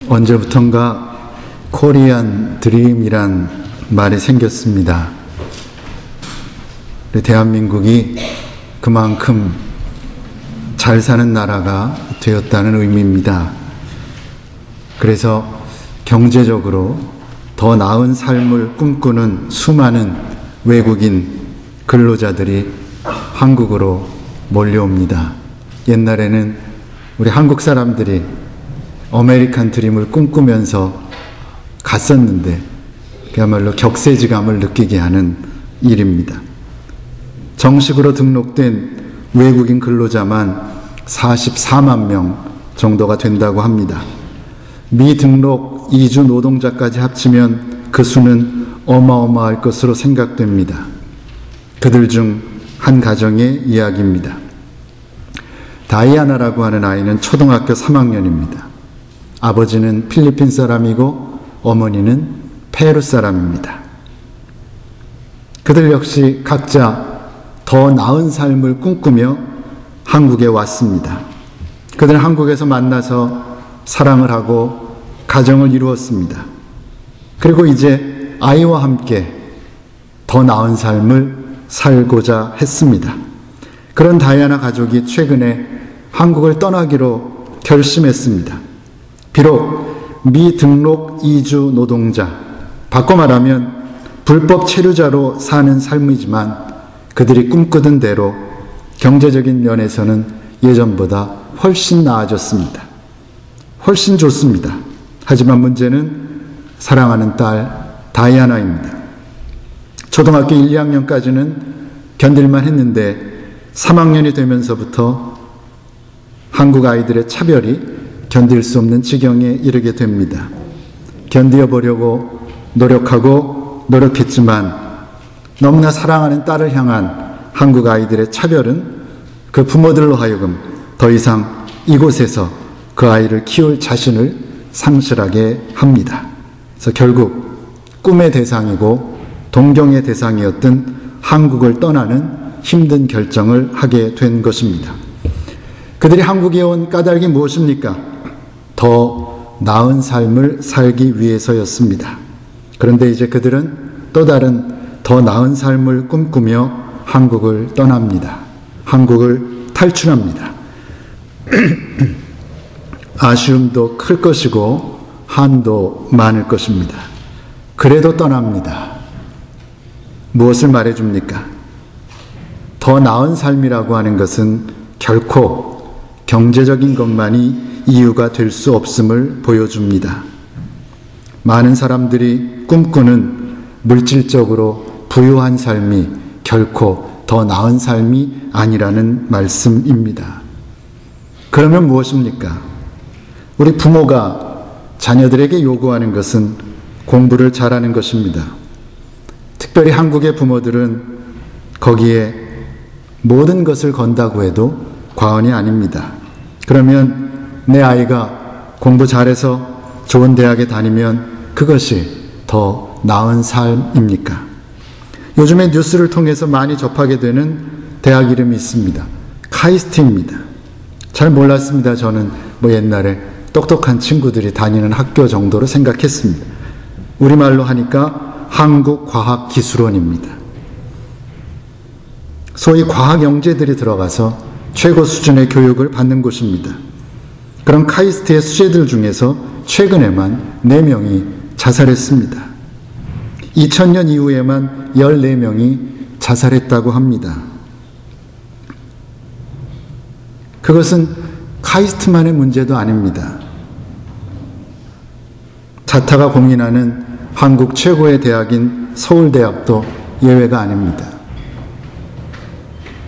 언제부턴가 코리안 드림이란 말이 생겼습니다. 대한민국이 그만큼 잘 사는 나라가 되었다는 의미입니다. 그래서 경제적으로 더 나은 삶을 꿈꾸는 수많은 외국인 근로자들이 한국으로 몰려옵니다. 옛날에는 우리 한국 사람들이 아메리칸 드림을 꿈꾸면서 갔었는데 그야말로 격세지감을 느끼게 하는 일입니다. 정식으로 등록된 외국인 근로자만 44만 명 정도가 된다고 합니다. 미등록 이주 노동자까지 합치면 그 수는 어마어마할 것으로 생각됩니다. 그들 중 한 가정의 이야기입니다. 다이아나라고 하는 아이는 초등학교 3학년입니다. 아버지는 필리핀 사람이고 어머니는 페루 사람입니다. 그들 역시 각자 더 나은 삶을 꿈꾸며 한국에 왔습니다. 그들은 한국에서 만나서 사랑을 하고 가정을 이루었습니다. 그리고 이제 아이와 함께 더 나은 삶을 살고자 했습니다. 그런 다이아나 가족이 최근에 한국을 떠나기로 결심했습니다. 비록 미등록 이주 노동자, 바꿔 말하면 불법 체류자로 사는 삶이지만 그들이 꿈꾸던 대로 경제적인 면에서는 예전보다 훨씬 나아졌습니다. 훨씬 좋습니다. 하지만 문제는 사랑하는 딸 다이아나입니다. 초등학교 1, 2학년까지는 견딜만 했는데 3학년이 되면서부터 한국 아이들의 차별이 견딜 수 없는 지경에 이르게 됩니다. 견디어 보려고 노력했지만 너무나 사랑하는 딸을 향한 한국 아이들의 차별은 그 부모들로 하여금 더 이상 이곳에서 그 아이를 키울 자신을 상실하게 합니다. 그래서 결국 꿈의 대상이고 동경의 대상이었던 한국을 떠나는 힘든 결정을 하게 된 것입니다. 그들이 한국에 온 까닭이 무엇입니까? 더 나은 삶을 살기 위해서였습니다. 그런데 이제 그들은 또 다른 더 나은 삶을 꿈꾸며 한국을 떠납니다. 한국을 탈출합니다. 아쉬움도 클 것이고 한도 많을 것입니다. 그래도 떠납니다. 무엇을 말해줍니까? 더 나은 삶이라고 하는 것은 결코 경제적인 것만이 이유가 될 수 없음을 보여줍니다. 많은 사람들이 꿈꾸는 물질적으로 부유한 삶이 결코 더 나은 삶이 아니라는 말씀입니다. 그러면 무엇입니까? 우리 부모가 자녀들에게 요구하는 것은 공부를 잘하는 것입니다. 특별히 한국의 부모들은 거기에 모든 것을 건다고 해도 과언이 아닙니다. 그러면 내 아이가 공부 잘해서 좋은 대학에 다니면 그것이 더 나은 삶입니까? 요즘에 뉴스를 통해서 많이 접하게 되는 대학 이름이 있습니다. 카이스트입니다. 잘 몰랐습니다. 저는 옛날에 똑똑한 친구들이 다니는 학교 정도로 생각했습니다. 우리말로 하니까 한국과학기술원입니다. 소위 과학영재들이 들어가서 최고 수준의 교육을 받는 곳입니다. 그런 카이스트의 수재들 중에서 최근에만 4명이 자살했습니다. 2000년 이후에만 14명이 자살했다고 합니다. 그것은 카이스트만의 문제도 아닙니다. 자타가 공인하는 한국 최고의 대학인 서울대학도 예외가 아닙니다.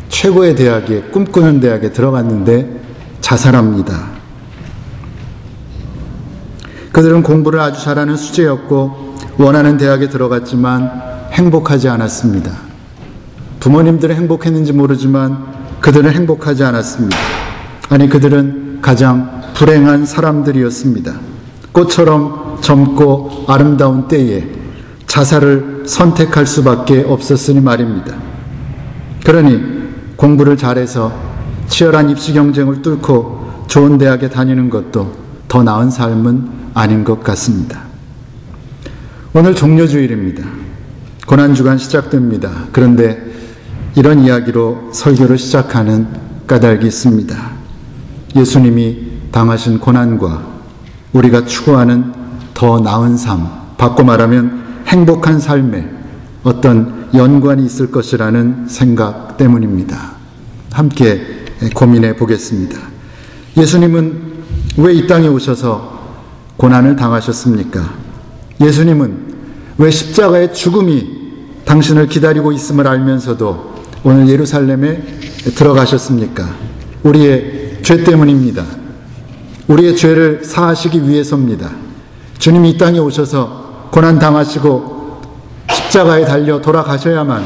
최고의 대학에, 꿈꾸는 대학에 들어갔는데 자살합니다. 그들은 공부를 아주 잘하는 수재였고 원하는 대학에 들어갔지만 행복하지 않았습니다. 부모님들은 행복했는지 모르지만 그들은 행복하지 않았습니다. 아니, 그들은 가장 불행한 사람들이었습니다. 꽃처럼 젊고 아름다운 때에 자살을 선택할 수밖에 없었으니 말입니다. 그러니 공부를 잘해서 치열한 입시 경쟁을 뚫고 좋은 대학에 다니는 것도 더 나은 삶은 아닌 것 같습니다. 오늘 종료주일입니다. 고난주간 시작됩니다. 그런데 이런 이야기로 설교를 시작하는 까닭이 있습니다. 예수님이 당하신 고난과 우리가 추구하는 더 나은 삶, 바꿔 말하면 행복한 삶에 어떤 연관이 있을 것이라는 생각 때문입니다. 함께 고민해 보겠습니다. 예수님은 왜 이 땅에 오셔서 고난을 당하셨습니까? 예수님은 왜 십자가의 죽음이 당신을 기다리고 있음을 알면서도 오늘 예루살렘에 들어가셨습니까? 우리의 죄 때문입니다. 우리의 죄를 사하시기 위해서입니다. 주님이 이 땅에 오셔서 고난 당하시고 십자가에 달려 돌아가셔야만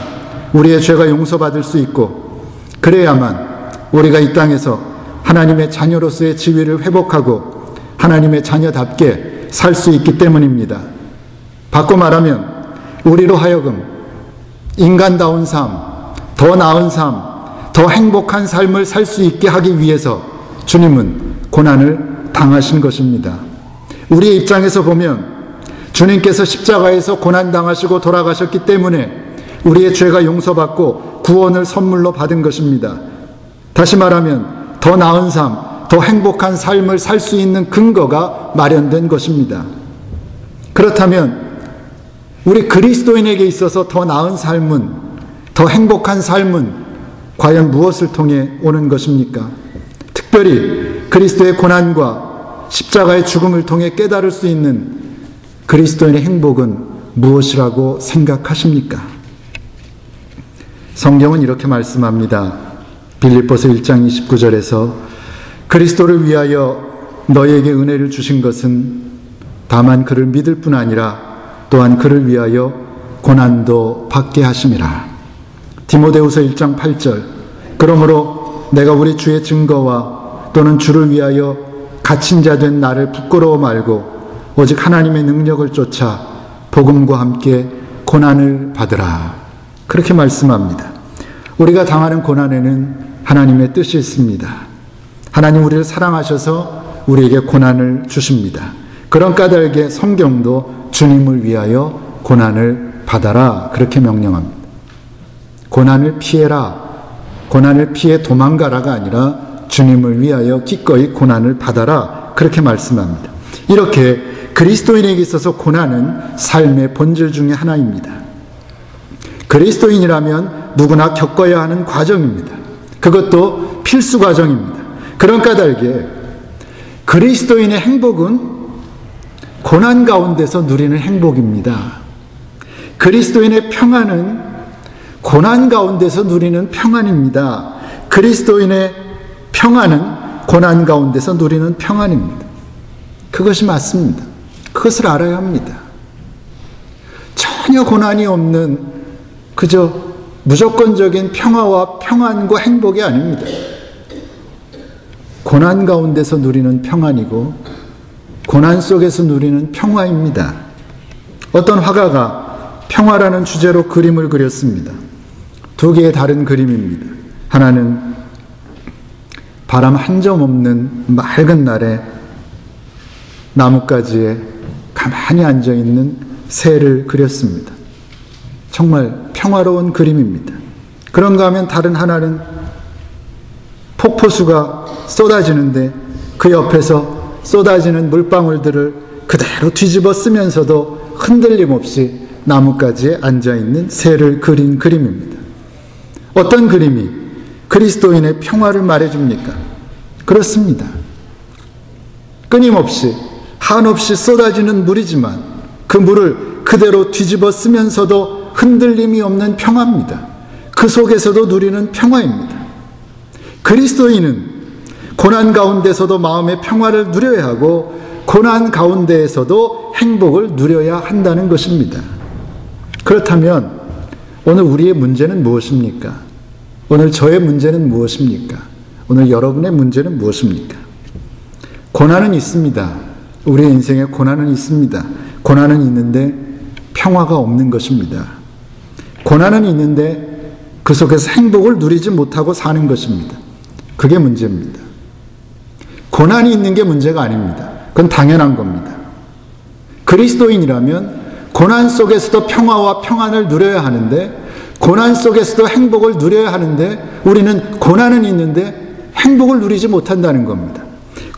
우리의 죄가 용서받을 수 있고, 그래야만 우리가 이 땅에서 하나님의 자녀로서의 지위를 회복하고 하나님의 자녀답게 살 수 있기 때문입니다. 바꿔 말하면 우리로 하여금 인간다운 삶, 더 나은 삶, 더 행복한 삶을 살 수 있게 하기 위해서 주님은 고난을 당하신 것입니다. 우리의 입장에서 보면 주님께서 십자가에서 고난당하시고 돌아가셨기 때문에 우리의 죄가 용서받고 구원을 선물로 받은 것입니다. 다시 말하면 더 나은 삶, 더 행복한 삶을 살 수 있는 근거가 마련된 것입니다. 그렇다면 우리 그리스도인에게 있어서 더 나은 삶은, 더 행복한 삶은 과연 무엇을 통해 오는 것입니까? 특별히 그리스도의 고난과 십자가의 죽음을 통해 깨달을 수 있는 그리스도인의 행복은 무엇이라고 생각하십니까? 성경은 이렇게 말씀합니다. 빌립보서 1장 29절에서 그리스도를 위하여 너희에게 은혜를 주신 것은 다만 그를 믿을 뿐 아니라 또한 그를 위하여 고난도 받게 하심이라. 디모데후서 1장 8절 그러므로 내가 우리 주의 증거와 또는 주를 위하여 갇힌 자 된 나를 부끄러워 말고 오직 하나님의 능력을 쫓아 복음과 함께 고난을 받으라. 그렇게 말씀합니다. 우리가 당하는 고난에는 하나님의 뜻이 있습니다. 하나님 우리를 사랑하셔서 우리에게 고난을 주십니다. 그런 까닭에 성경도 주님을 위하여 고난을 받아라 그렇게 명령합니다. 고난을 피해라, 고난을 피해 도망가라가 아니라 주님을 위하여 기꺼이 고난을 받아라 그렇게 말씀합니다. 이렇게 그리스도인에게 있어서 고난은 삶의 본질 중에 하나입니다. 그리스도인이라면 누구나 겪어야 하는 과정입니다. 그것도 필수 과정입니다. 그런 까닭에 그리스도인의 행복은 고난 가운데서 누리는 행복입니다. 그리스도인의 평안은 고난 가운데서 누리는 평안입니다. 그리스도인의 평안은 고난 가운데서 누리는 평안입니다. 그것이 맞습니다. 그것을 알아야 합니다. 전혀 고난이 없는 그저 무조건적인 평화와 평안과 행복이 아닙니다. 고난 가운데서 누리는 평안이고 고난 속에서 누리는 평화입니다. 어떤 화가가 평화라는 주제로 그림을 그렸습니다. 두 개의 다른 그림입니다. 하나는 바람 한 점 없는 맑은 날에 나뭇가지에 가만히 앉아있는 새를 그렸습니다. 정말 평화로운 그림입니다. 그런가 하면 다른 하나는 폭포수가 쏟아지는데 그 옆에서 쏟아지는 물방울들을 그대로 뒤집어 쓰면서도 흔들림 없이 나뭇가지에 앉아있는 새를 그린 그림입니다. 어떤 그림이 그리스도인의 평화를 말해줍니까? 그렇습니다. 끊임없이 한없이 쏟아지는 물이지만 그 물을 그대로 뒤집어 쓰면서도 흔들림이 없는 평화입니다. 그 속에서도 누리는 평화입니다. 그리스도인은 고난 가운데서도 마음의 평화를 누려야 하고 고난 가운데에서도 행복을 누려야 한다는 것입니다. 그렇다면 오늘 우리의 문제는 무엇입니까? 오늘 저의 문제는 무엇입니까? 오늘 여러분의 문제는 무엇입니까? 고난은 있습니다. 우리의 인생에 고난은 있습니다. 고난은 있는데 평화가 없는 것입니다. 고난은 있는데 그 속에서 행복을 누리지 못하고 사는 것입니다. 그게 문제입니다. 고난이 있는 게 문제가 아닙니다. 그건 당연한 겁니다. 그리스도인이라면 고난 속에서도 평화와 평안을 누려야 하는데, 고난 속에서도 행복을 누려야 하는데, 우리는 고난은 있는데 행복을 누리지 못한다는 겁니다.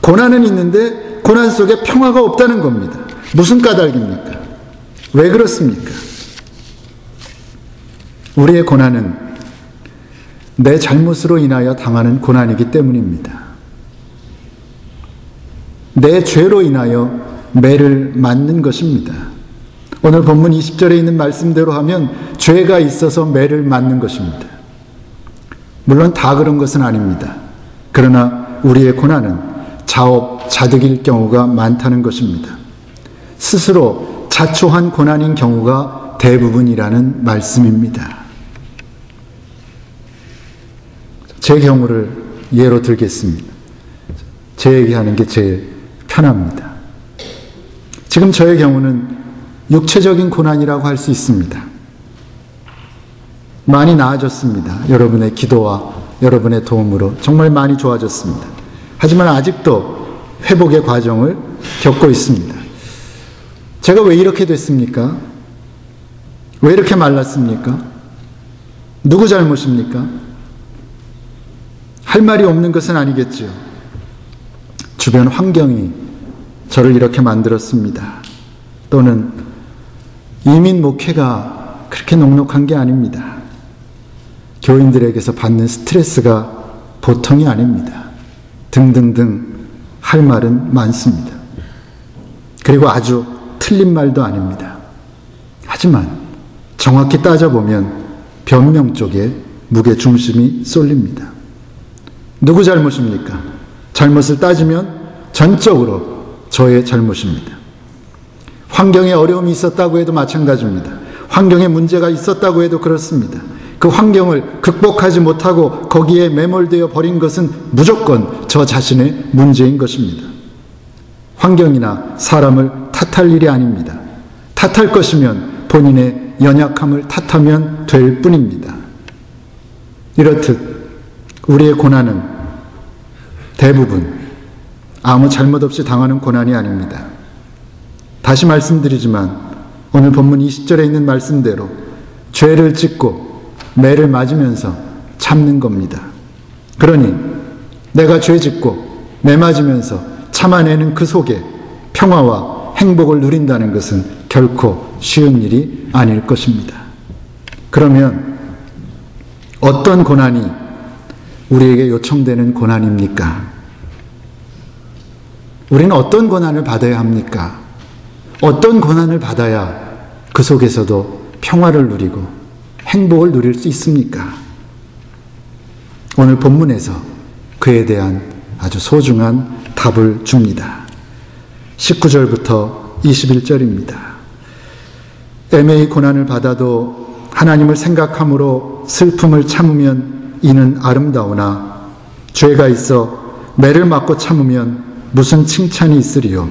고난은 있는데 고난 속에 평화가 없다는 겁니다. 무슨 까닭입니까? 왜 그렇습니까? 우리의 고난은 내 잘못으로 인하여 당하는 고난이기 때문입니다. 내 죄로 인하여 매를 맞는 것입니다. 오늘 본문 20절에 있는 말씀대로 하면 죄가 있어서 매를 맞는 것입니다. 물론 다 그런 것은 아닙니다. 그러나 우리의 고난은 자업자득일 경우가 많다는 것입니다. 스스로 자초한 고난인 경우가 대부분이라는 말씀입니다. 제 경우를 예로 들겠습니다. 제 얘기하는 게 제일 편합니다. 지금 저의 경우는 육체적인 고난이라고 할 수 있습니다. 많이 나아졌습니다. 여러분의 기도와 여러분의 도움으로 정말 많이 좋아졌습니다. 하지만 아직도 회복의 과정을 겪고 있습니다. 제가 왜 이렇게 됐습니까? 왜 이렇게 말랐습니까? 누구 잘못입니까? 할 말이 없는 것은 아니겠죠. 주변 환경이 저를 이렇게 만들었습니다. 또는 이민 목회가 그렇게 녹록한 게 아닙니다. 교인들에게서 받는 스트레스가 보통이 아닙니다. 등등등 할 말은 많습니다. 그리고 아주 틀린 말도 아닙니다. 하지만 정확히 따져보면 변명 쪽에 무게중심이 쏠립니다. 누구 잘못입니까? 잘못을 따지면 전적으로 저의 잘못입니다. 환경에 어려움이 있었다고 해도 마찬가지입니다. 환경에 문제가 있었다고 해도 그렇습니다. 그 환경을 극복하지 못하고 거기에 매몰되어 버린 것은 무조건 저 자신의 문제인 것입니다. 환경이나 사람을 탓할 일이 아닙니다. 탓할 것이면 본인의 연약함을 탓하면 될 뿐입니다. 이렇듯 우리의 고난은 대부분 아무 잘못 없이 당하는 고난이 아닙니다. 다시 말씀드리지만 오늘 본문 20절에 있는 말씀대로 죄를 짓고 매를 맞으면서 참는 겁니다. 그러니 내가 죄 짓고 매 맞으면서 참아내는 그 속에 평화와 행복을 누린다는 것은 결코 쉬운 일이 아닐 것입니다. 그러면 어떤 고난이 우리에게 요청되는 고난입니까? 우리는 어떤 고난을 받아야 합니까? 어떤 고난을 받아야 그 속에서도 평화를 누리고 행복을 누릴 수 있습니까? 오늘 본문에서 그에 대한 아주 소중한 답을 줍니다. 19절부터 21절입니다. 애매히 고난을 받아도 하나님을 생각함으로 슬픔을 참으면 이는 아름다우나 죄가 있어 매를 맞고 참으면 무슨 칭찬이 있으리요.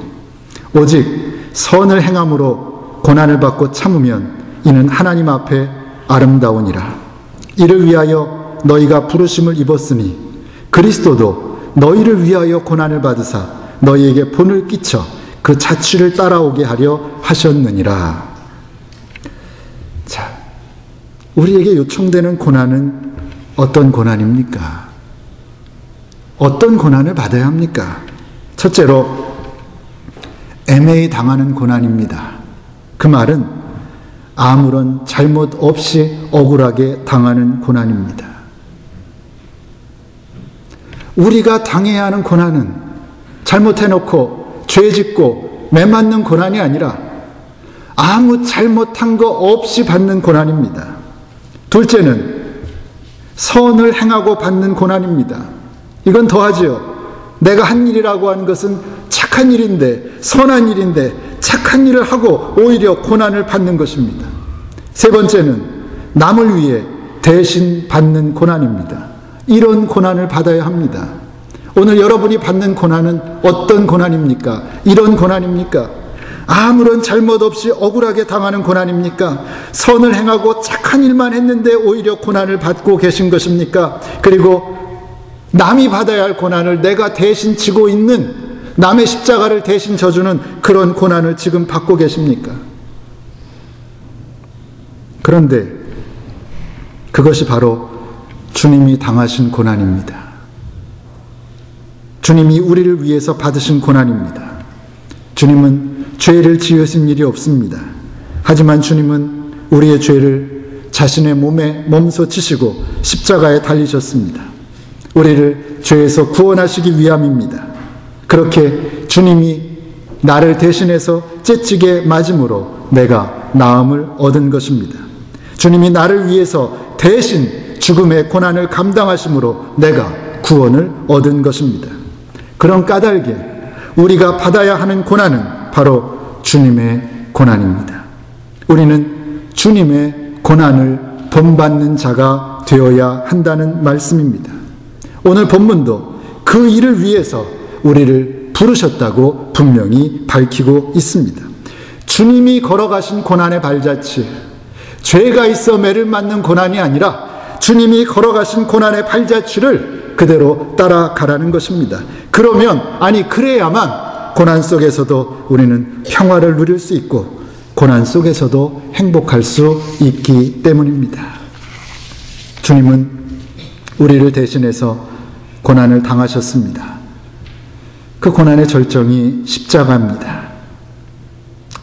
오직 선을 행함으로 고난을 받고 참으면 이는 하나님 앞에 아름다우니라. 이를 위하여 너희가 부르심을 입었으니 그리스도도 너희를 위하여 고난을 받으사 너희에게 본을 끼쳐 그 자취를 따라오게 하려 하셨느니라. 자, 우리에게 요청되는 고난은 어떤 고난입니까? 어떤 고난을 받아야 합니까? 첫째로 애매히 당하는 고난입니다. 그 말은 아무런 잘못 없이 억울하게 당하는 고난입니다. 우리가 당해야 하는 고난은 잘못해놓고 죄 짓고 매 맞는 고난이 아니라 아무 잘못한 거 없이 받는 고난입니다. 둘째는 선을 행하고 받는 고난입니다. 이건 더하지요. 내가 한 일이라고 하는 것은 착한 일인데, 선한 일인데 착한 일을 하고 오히려 고난을 받는 것입니다. 세 번째는 남을 위해 대신 받는 고난입니다. 이런 고난을 받아야 합니다. 오늘 여러분이 받는 고난은 어떤 고난입니까? 이런 고난입니까? 아무런 잘못 없이 억울하게 당하는 고난입니까? 선을 행하고 착한 일만 했는데 오히려 고난을 받고 계신 것입니까? 그리고 남이 받아야 할 고난을 내가 대신 지고 있는 남의 십자가를 대신 져주는 그런 고난을 지금 받고 계십니까? 그런데 그것이 바로 주님이 당하신 고난입니다. 주님이 우리를 위해서 받으신 고난입니다. 주님은 죄를 지으신 일이 없습니다. 하지만 주님은 우리의 죄를 자신의 몸소 지시고 십자가에 달리셨습니다. 우리를 죄에서 구원하시기 위함입니다. 그렇게 주님이 나를 대신해서 째찌게 맞음으로 내가 나음을 얻은 것입니다. 주님이 나를 위해서 대신 죽음의 고난을 감당하심으로 내가 구원을 얻은 것입니다. 그런 까닭에 우리가 받아야 하는 고난은 바로 주님의 고난입니다. 우리는 주님의 고난을 본받는 자가 되어야 한다는 말씀입니다. 오늘 본문도 그 일을 위해서 우리를 부르셨다고 분명히 밝히고 있습니다. 주님이 걸어가신 고난의 발자취, 죄가 있어 매를 맞는 고난이 아니라 주님이 걸어가신 고난의 발자취를 그대로 따라가라는 것입니다. 그래야만 고난 속에서도 우리는 평화를 누릴 수 있고 고난 속에서도 행복할 수 있기 때문입니다. 주님은 우리를 대신해서 고난을 당하셨습니다. 그 고난의 절정이 십자가입니다.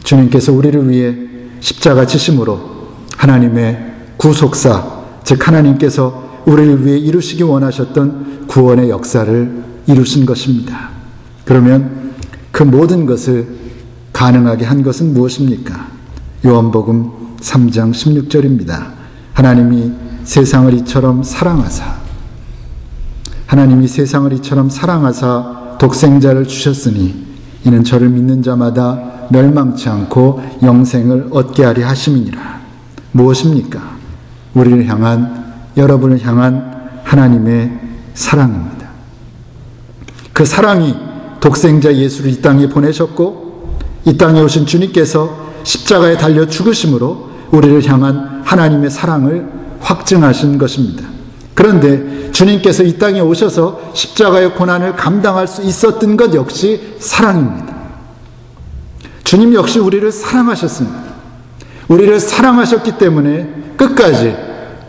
주님께서 우리를 위해 십자가 지심으로 하나님의 구속사, 즉 하나님께서 우리를 위해 이루시기 원하셨던 구원의 역사를 이루신 것입니다. 그러면 그 모든 것을 가능하게 한 것은 무엇입니까? 요한복음 3장 16절입니다. 하나님이 세상을 이처럼 사랑하사 독생자를 주셨으니 이는 저를 믿는 자마다 멸망치 않고 영생을 얻게 하리 하심이니라. 무엇입니까? 우리를 향한, 여러분을 향한 하나님의 사랑입니다. 그 사랑이 독생자 예수를 이 땅에 보내셨고 이 땅에 오신 주님께서 십자가에 달려 죽으심으로 우리를 향한 하나님의 사랑을 확증하신 것입니다. 그런데 주님께서 이 땅에 오셔서 십자가의 고난을 감당할 수 있었던 것 역시 사랑입니다. 주님 역시 우리를 사랑하셨습니다. 우리를 사랑하셨기 때문에 끝까지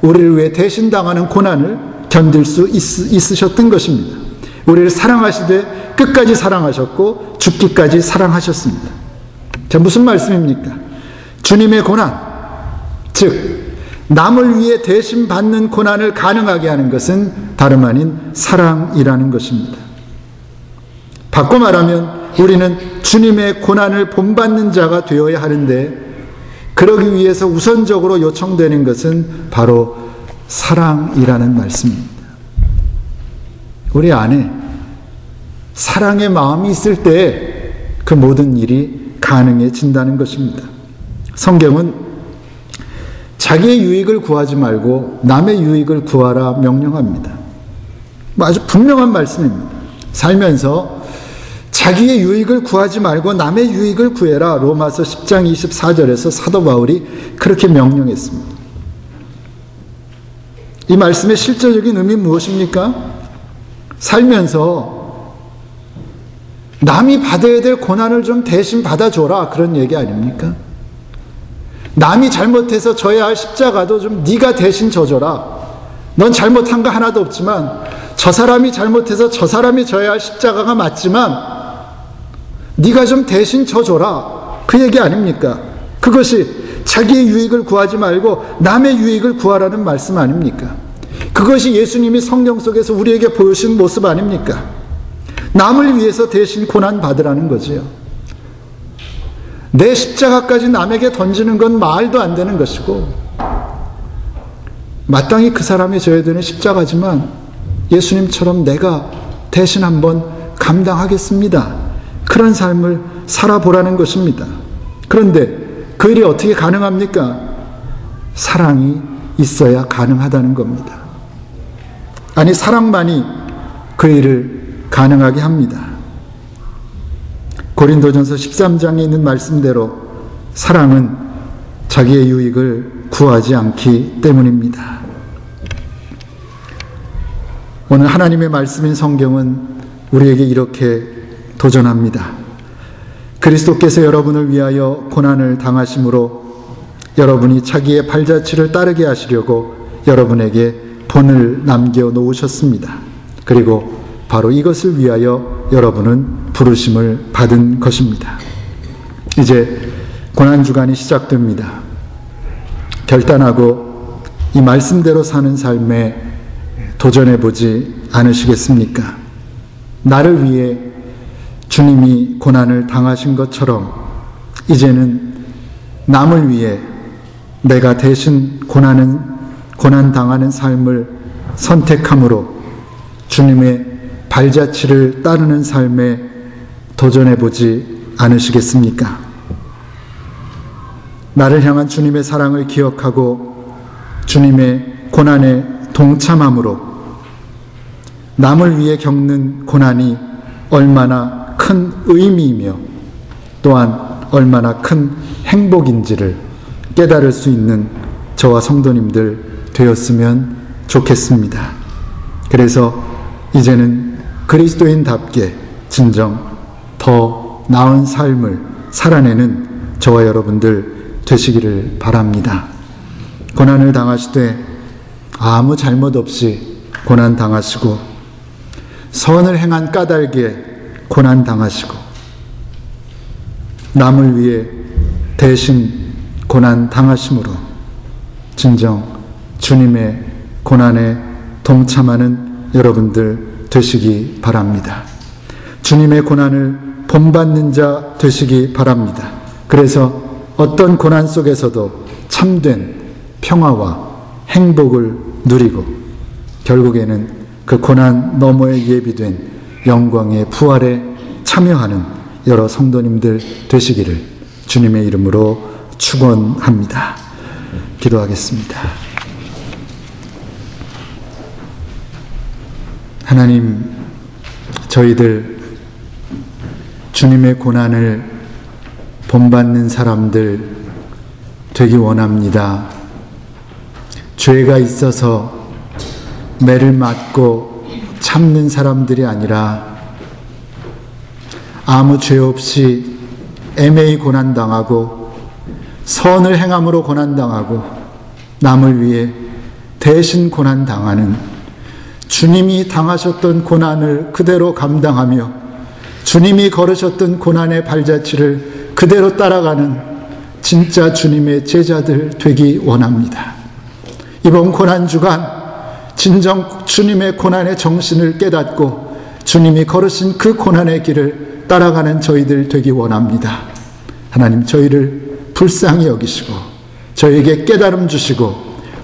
우리를 위해 대신당하는 고난을 견딜 수 있으셨던 것입니다. 우리를 사랑하시되 끝까지 사랑하셨고 죽기까지 사랑하셨습니다. 자, 무슨 말씀입니까? 주님의 고난, 즉 남을 위해 대신 받는 고난을 가능하게 하는 것은 다름 아닌 사랑이라는 것입니다. 바꿔 말하면 우리는 주님의 고난을 본받는 자가 되어야 하는데 그러기 위해서 우선적으로 요청되는 것은 바로 사랑이라는 말씀입니다. 우리 안에 사랑의 마음이 있을 때 그 모든 일이 가능해진다는 것입니다. 성경은 자기의 유익을 구하지 말고 남의 유익을 구하라 명령합니다. 아주 분명한 말씀입니다. 살면서 자기의 유익을 구하지 말고 남의 유익을 구해라. 로마서 10장 24절에서 사도 바울이 그렇게 명령했습니다. 이 말씀의 실제적인 의미는 무엇입니까? 살면서 남이 받아야 될 고난을 좀 대신 받아줘라, 그런 얘기 아닙니까? 남이 잘못해서 져야 할 십자가도 좀 네가 대신 져줘라. 넌 잘못한 거 하나도 없지만 저 사람이 잘못해서 저 사람이 져야 할 십자가가 맞지만 네가 좀 대신 져줘라, 그 얘기 아닙니까? 그것이 자기의 유익을 구하지 말고 남의 유익을 구하라는 말씀 아닙니까? 그것이 예수님이 성경 속에서 우리에게 보여주신 모습 아닙니까? 남을 위해서 대신 고난 받으라는 거지요. 내 십자가까지 남에게 던지는 건 말도 안 되는 것이고 마땅히 그 사람이 져야 되는 십자가지만 예수님처럼 내가 대신 한번 감당하겠습니다, 그런 삶을 살아보라는 것입니다. 그런데 그 일이 어떻게 가능합니까? 사랑이 있어야 가능하다는 겁니다. 아니, 사랑만이 그 일을 가능하게 합니다. 고린도전서 13장에 있는 말씀대로 사랑은 자기의 유익을 구하지 않기 때문입니다. 오늘 하나님의 말씀인 성경은 우리에게 이렇게 도전합니다. 그리스도께서 여러분을 위하여 고난을 당하심으로 여러분이 자기의 발자취를 따르게 하시려고 여러분에게 본을 남겨 놓으셨습니다. 그리고 바로 이것을 위하여 여러분은 부르심을 받은 것입니다. 이제 고난주간이 시작됩니다. 결단하고 이 말씀대로 사는 삶에 도전해보지 않으시겠습니까? 나를 위해 주님이 고난을 당하신 것처럼 이제는 남을 위해 내가 대신 고난 당하는 삶을 선택함으로 주님의 발자취를 따르는 삶에 도전해보지 않으시겠습니까? 나를 향한 주님의 사랑을 기억하고 주님의 고난에 동참함으로 남을 위해 겪는 고난이 얼마나 큰 의미이며 또한 얼마나 큰 행복인지를 깨달을 수 있는 저와 성도님들 되었으면 좋겠습니다. 그래서 이제는 그리스도인답게 진정 더 나은 삶을 살아내는 저와 여러분들 되시기를 바랍니다. 고난을 당하시되 아무 잘못 없이 고난 당하시고 선을 행한 까닭에 고난 당하시고 남을 위해 대신 고난 당하심으로 진정 주님의 고난에 동참하는 여러분들 되시기 바랍니다. 주님의 고난을 본받는 자 되시기 바랍니다. 그래서 어떤 고난 속에서도 참된 평화와 행복을 누리고 결국에는 그 고난 너머에 예비된 영광의 부활에 참여하는 여러 성도님들 되시기를 주님의 이름으로 축원합니다. 기도하겠습니다. 하나님, 저희들 주님의 고난을 본받는 사람들 되기 원합니다. 죄가 있어서 매를 맞고 참는 사람들이 아니라 아무 죄 없이 애매히 고난당하고 선을 행함으로 고난당하고 남을 위해 대신 고난당하는 주님이 당하셨던 고난을 그대로 감당하며 주님이 걸으셨던 고난의 발자취를 그대로 따라가는 진짜 주님의 제자들 되기 원합니다. 이번 고난주간 진정 주님의 고난의 정신을 깨닫고 주님이 걸으신 그 고난의 길을 따라가는 저희들 되기 원합니다. 하나님, 저희를 불쌍히 여기시고 저희에게 깨달음 주시고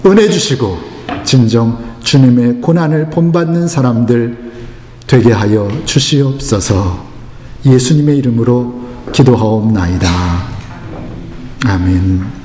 은혜 주시고 진정 주님의 고난을 본받는 사람들 되게 하여 주시옵소서. 예수님의 이름으로 기도하옵나이다. 아멘.